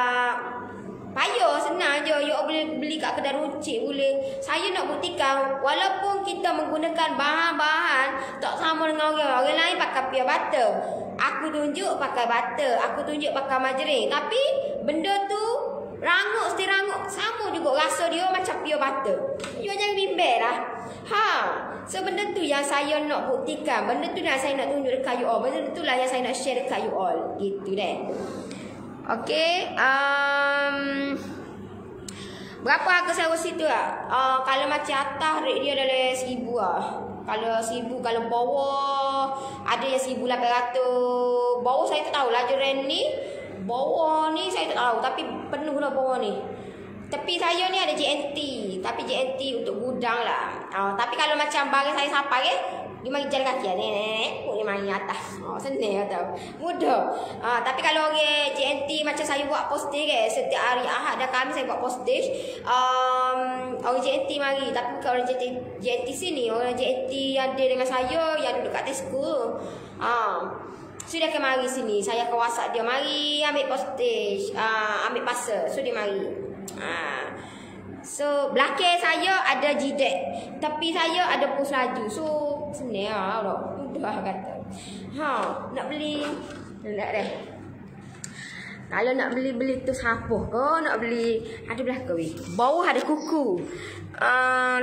payah, senang je. You all boleh beli kat kedai runcit boleh. Saya nak buktikan walaupun kita menggunakan bahan-bahan tak sama dengan orang lain pakai pure butter. Aku tunjuk pakai butter, aku tunjuk pakai margarin, tapi benda tu rangup, still rangup. Sama juga rasa dia macam pure butter. You jangan bimbel lah. So benda tu yang saya nak buktikan. Benda tu yang saya nak tunjuk dekat you all. Benda tu lah yang saya nak share dekat you all. Gitu deh. Okay. Berapa harga sewa situ lah? Kalau macam atas rate dia dalam 1,000 lah. Kalau 1,000, kalau bawah ada yang 1,800. Bawah saya tak tahu lah jeran ni. Bawah ni saya tak tahu, tapi penuh dah bawah ni. Tepi saya ni ada JNT, tapi JNT untuk gudang lah. Tapi kalau macam barang saya sampai ke, dia mari jalan kaki nenek, dia mari atas. Senang tau. Mudah. Tapi kalau orang JNT macam saya buat postage ke, setiap hari Ahad dan Khamis saya buat postage. Orang JNT mari, tapi kalau orang JNT sini, orang JNT yang ada dengan saya yang duduk kat Tesco. So dia akan mari sini. Saya akan WhatsApp dia, mari ambil postage, ambil parcel. So dia mari. So belakang saya ada jidat, tepi saya ada pos laju. So senang lah, mudah kata. Nak beli, nak dah. Kalau nak beli tu sapuh ke, nak beli ada belakang weh. Bawah ada kuku.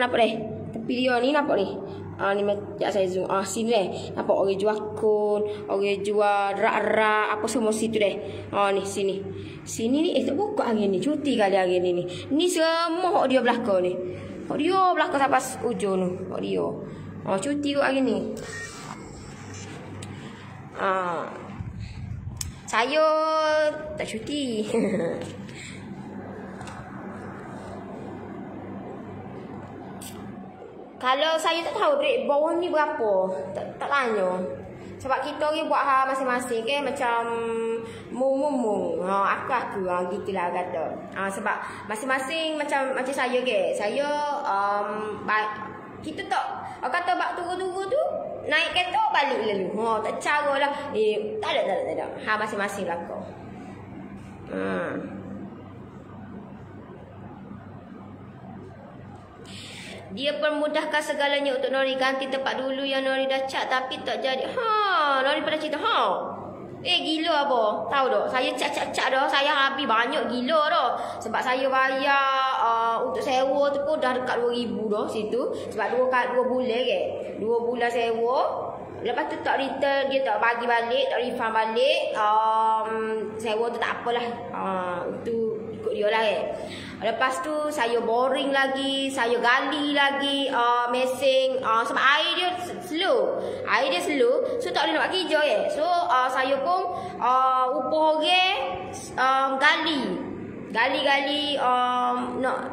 Nampak deh. Tepi dia ni nampak ni. Ni sekejap saya zoom. Sini deh. Nampak orang jual kun, orang jual rak-rak, apa semua situ deh. Ni sini. Sini ni tak buka hari ni. Cuti kali hari ni ni. Ni semua dia belakang ni. Dia belakang sampai ujung tu. Dia. Oh, cuti kot hari ni. Saya tak cuti. Kalau saya tak tahu rate bawah ni berapa, tak tanya. Sebab kita ni buat hal masing-masing kan, macam mung. Aku gitulah kata. Sebab masing-masing macam saya ke. Saya kita tak kata bak turun-turun tu naik kereta balik lalu. Tak caralah. Tak ada. Hal masing-masing belaka. Dia permudahkan segalanya untuk Nori ganti tempat dulu yang Nori dah cat tapi tak jadi. Nori pada cerita. Gila apa? Tahu tak? Saya cat dah. Saya habis banyak gila dah. Sebab saya bayar untuk sewa tu pun dah dekat 2,000 dah situ. Sebab 2 bulan ke. 2 bulan sewa. Lepas tu tak return, dia tak bagi balik, tak refund balik. Sewa tu tak apalah. Itu ikut dia lah Lepas tu saya boring lagi, saya gali lagi mesin sebab air dia slow. So tak boleh nak bagi kerja So saya pun upah orang gali nak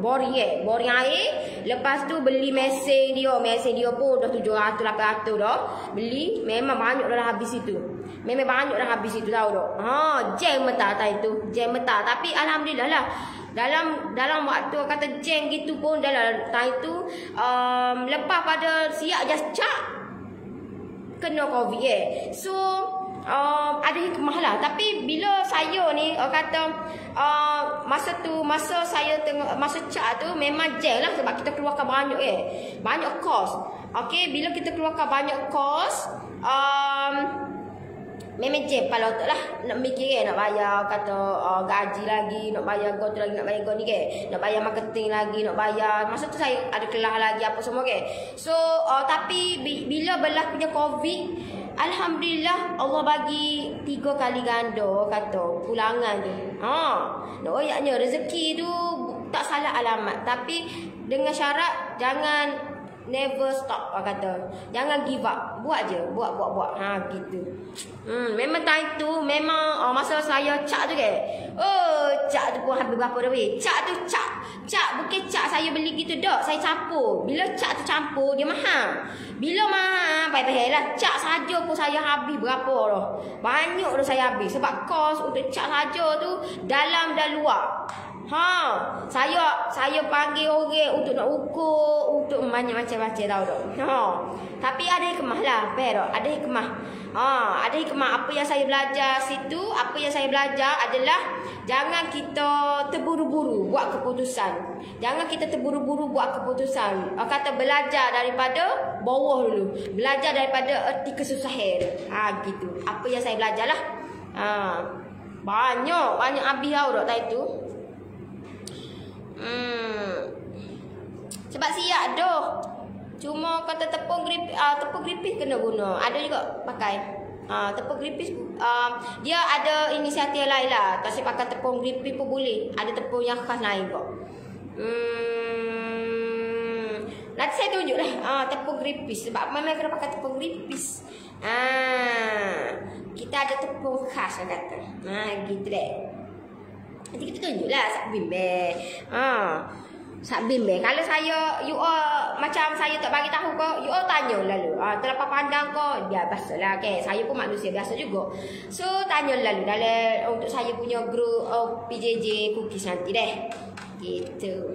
boring boring air. Lepas tu beli mesin dia pun dah 700-800 dah beli. Memang banyak dah habis itu. Tahu tak? Jam metah itu. Tapi alhamdulillah lah. Dalam waktu kata jam gitu pun dalam time tu lepas pada siap just cak kena COVID So ada hikmah lah. Tapi bila saya ni kata masa saya tengok masa cak tu memang jam lah sebab kita keluarkan banyak kos. Okey, bila kita keluarkan banyak kos memang jam kepala otak lah. Nak mikir nak bayar kata gaji lagi, nak bayar tu lagi, nak bayar ni nak bayar marketing lagi, nak bayar. Masa tu saya ada kelas lagi apa semua So tapi bila berlakunya COVID, alhamdulillah Allah bagi 3 kali ganda kata pulangan tu. Nak oyaknya rezeki tu tak salah alamat. Tapi dengan syarat jangan never stop kata. Jangan give up. Buat je. Buat. Gitu. Memang time tu memang masa saya cak tu cak tu pun habis berapa dah weh. Cak tu cak bukan cak saya beli gitu dak. Saya campur. Bila cak tu campur dia mahal. Bila mahal baik-baik lah. Cak saja pun saya habis berapa dah. Banyak dah saya habis sebab kos untuk cak saja tu dalam dan luar. Saya panggil orang untuk nak ukur, untuk banyak macam-macam tahu tak. Tapi ada hikmah lah, ada hikmah. Ada hikmah apa yang saya belajar situ, apa yang saya belajar adalah jangan kita terburu-buru buat keputusan. Kata belajar daripada bawah dulu. Belajar daripada erti kesusahan. Gitu. Apa yang saya belajar lah. Banyak habis tahu tak itu. Sebab siap dah. Cuma kata tepung gripis kena guna. Ada juga pakai. Tepung gripis dia ada inisiatif lain lah. Tak saya pakai tepung gripis pun boleh. Ada tepung yang khas lain kok. Nanti saya tunjuk lah tepung gripis. Sebab memang kena pakai tepung gripis. Kita ada tepung khas kata. Gitu deh. Nanti kita tunjuklah sak bimbel. Sak bimbel. Kalau saya you macam saya tak bagi tahu kau, you tanya lalu. Terlepas pandang kau, dia biasalah saya pun manusia biasa juga. So tanya lalu dalam untuk saya punya group PJJ cookies nanti deh. Gitu.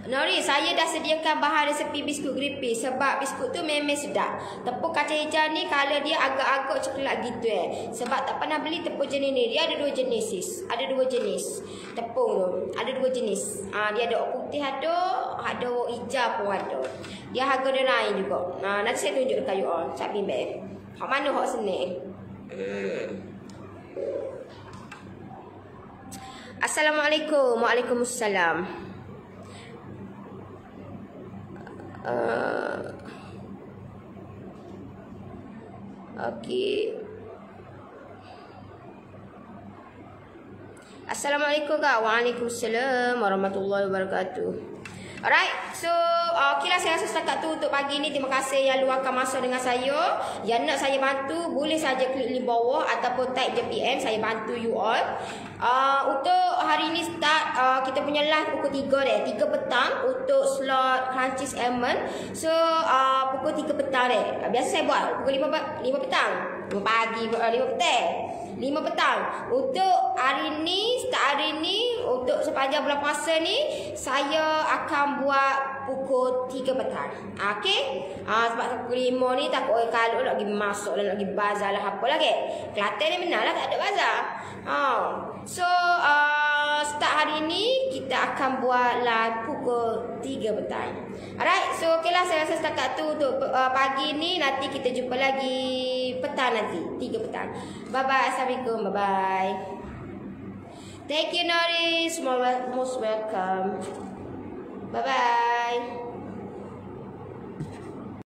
Nori, saya dah sediakan bahan resepi biskut gripis sebab biskut tu memang sedap. Tepung kacang hijau ni kalau dia agak-agak coklat gitu Sebab tak pernah beli tepung jenis ni. Dia ada 2 jenis Ada 2 jenis tepung tu. Ada 2 jenis. Dia ada putih ada hijau pun ada. Dia harga dia lain juga. Nanti saya tunjuk dekat you all. Cak bimbel. Hak mana hak sini? Assalamualaikum. Waalaikumsalam. Okey. Assalamualaikum kak. Waalaikumsalam warahmatullahi wabarakatuh. Alright, so okeylah saya rasa setakat tu untuk pagi ni. Terima kasih yang luangkan masa dengan saya. Yang nak saya bantu boleh saja klik link bawah ataupun type je PM, saya bantu you all. Untuk hari ni start kita punya live pukul 3 deh, 3 petang untuk slot Crunchies Almond. So pukul 3 petang deh. Biasa saya buat pukul 5 petang. 5 pagi, 5 petang. 5 petang. Untuk hari ni, start hari ni, untuk sepanjang bulan puasa ni, saya akan buat pukul 3 petang. Okey? Sebab pukul 5 ni takut kalau nak pergi masuk dan nak pergi bazar lah apa lagi. Kelantan ni benar lah tak ada bazar. So start hari ni kita akan buat live pukul 3 petang. Alright, so okeylah saya rasa setakat tu untuk pagi ni. Nanti kita jumpa lagi petang nanti, 3 petang. Bye bye, assalamualaikum, bye bye. Thank you Norris, most welcome.